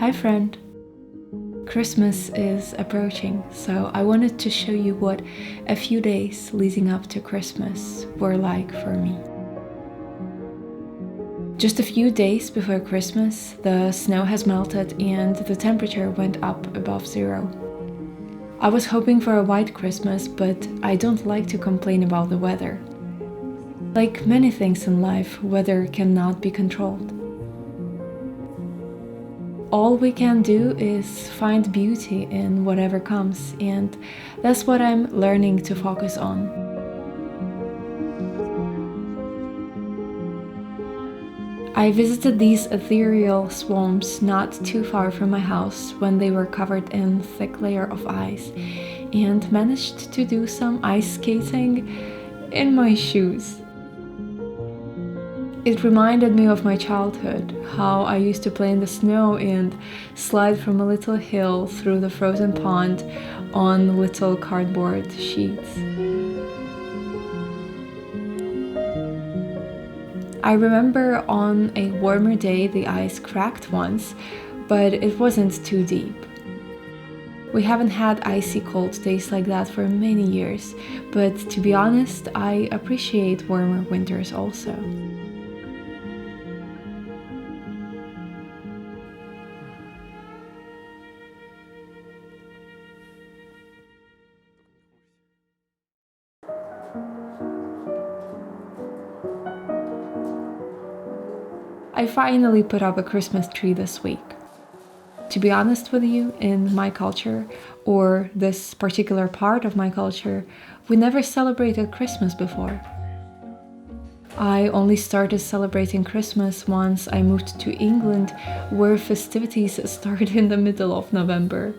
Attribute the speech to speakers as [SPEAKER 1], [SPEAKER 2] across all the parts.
[SPEAKER 1] Hi friend! Christmas is approaching, so I wanted to show you what a few days leading up to Christmas were like for me. Just a few days before Christmas, the snow has melted and the temperature went up above zero. I was hoping for a white Christmas, but I don't like to complain about the weather. Like many things in life, weather cannot be controlled. All we can do is find beauty in whatever comes, and that's what I'm learning to focus on. I visited these ethereal swamps not too far from my house when they were covered in thick layer of ice, and managed to do some ice skating in my shoes. It reminded me of my childhood, how I used to play in the snow and slide from a little hill through the frozen pond on little cardboard sheets. I remember on a warmer day the ice cracked once, but it wasn't too deep. We haven't had icy cold days like that for many years, but to be honest, I appreciate warmer winters also. I finally put up a Christmas tree this week. To be honest with you, in my culture, or this particular part of my culture, we never celebrated Christmas before. I only started celebrating Christmas once I moved to England, where festivities start in the middle of November.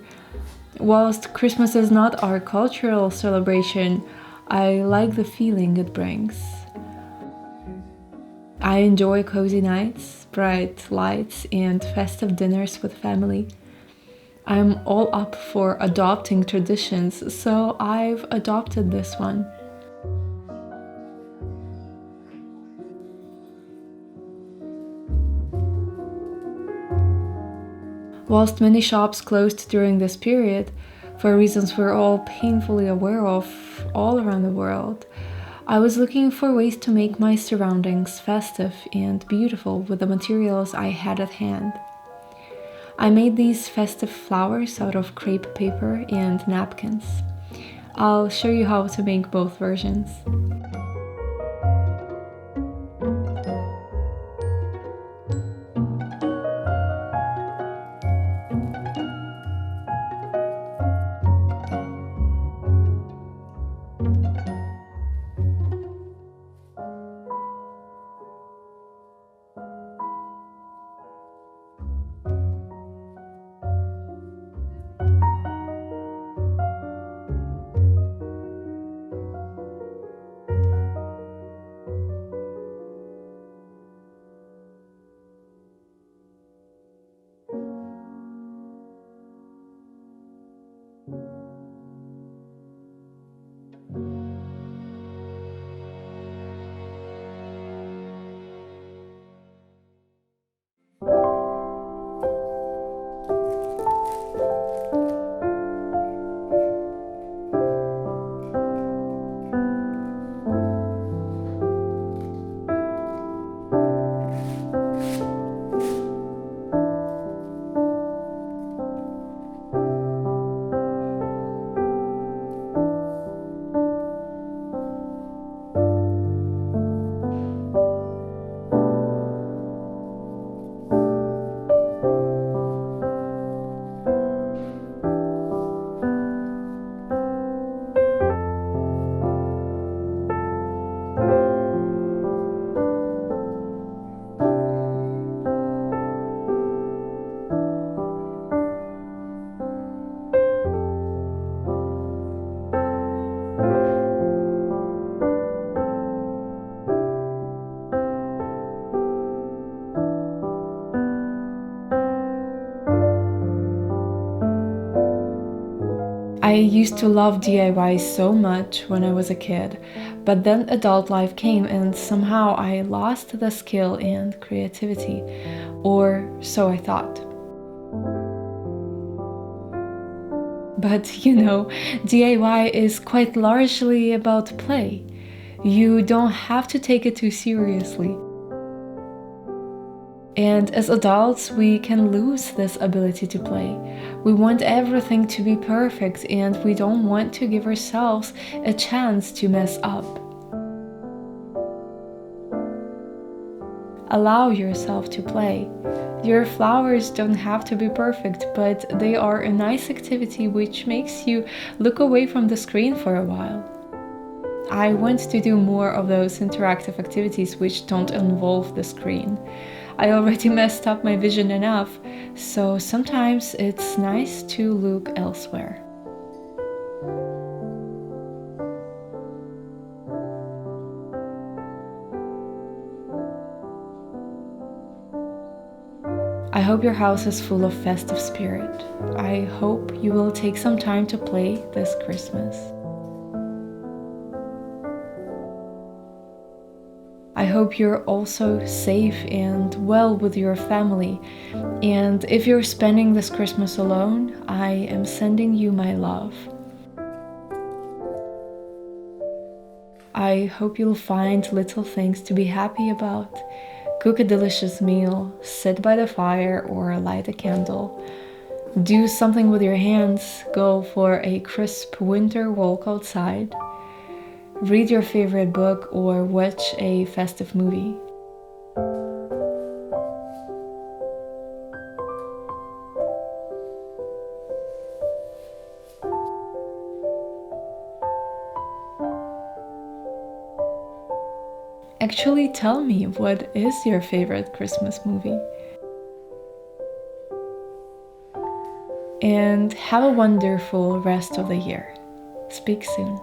[SPEAKER 1] Whilst Christmas is not our cultural celebration, I like the feeling it brings. I enjoy cozy nights, bright lights, and festive dinners with family. I'm all up for adopting traditions, so I've adopted this one. Whilst many shops closed during this period, for reasons we're all painfully aware of all around the world, I was looking for ways to make my surroundings festive and beautiful with the materials I had at hand. I made these festive flowers out of crepe paper and napkins. I'll show you how to make both versions. I used to love DIY so much when I was a kid, but then adult life came and somehow I lost the skill and creativity, or so I thought. But DIY is quite largely about play. You don't have to take it too seriously. And as adults, we can lose this ability to play. We want everything to be perfect, and we don't want to give ourselves a chance to mess up. Allow yourself to play. Your flowers don't have to be perfect, but they are a nice activity which makes you look away from the screen for a while. I want to do more of those interactive activities which don't involve the screen. I already messed up my vision enough, so sometimes it's nice to look elsewhere. I hope your house is full of festive spirit. I hope you will take some time to play this Christmas. I hope you're also safe and well with your family. And if you're spending this Christmas alone, I am sending you my love. I hope you'll find little things to be happy about. Cook a delicious meal, sit by the fire, or light a candle. Do something with your hands, go for a crisp winter walk outside. Read your favorite book or watch a festive movie. Actually, tell me, what is your favorite Christmas movie? And have a wonderful rest of the year. Speak soon.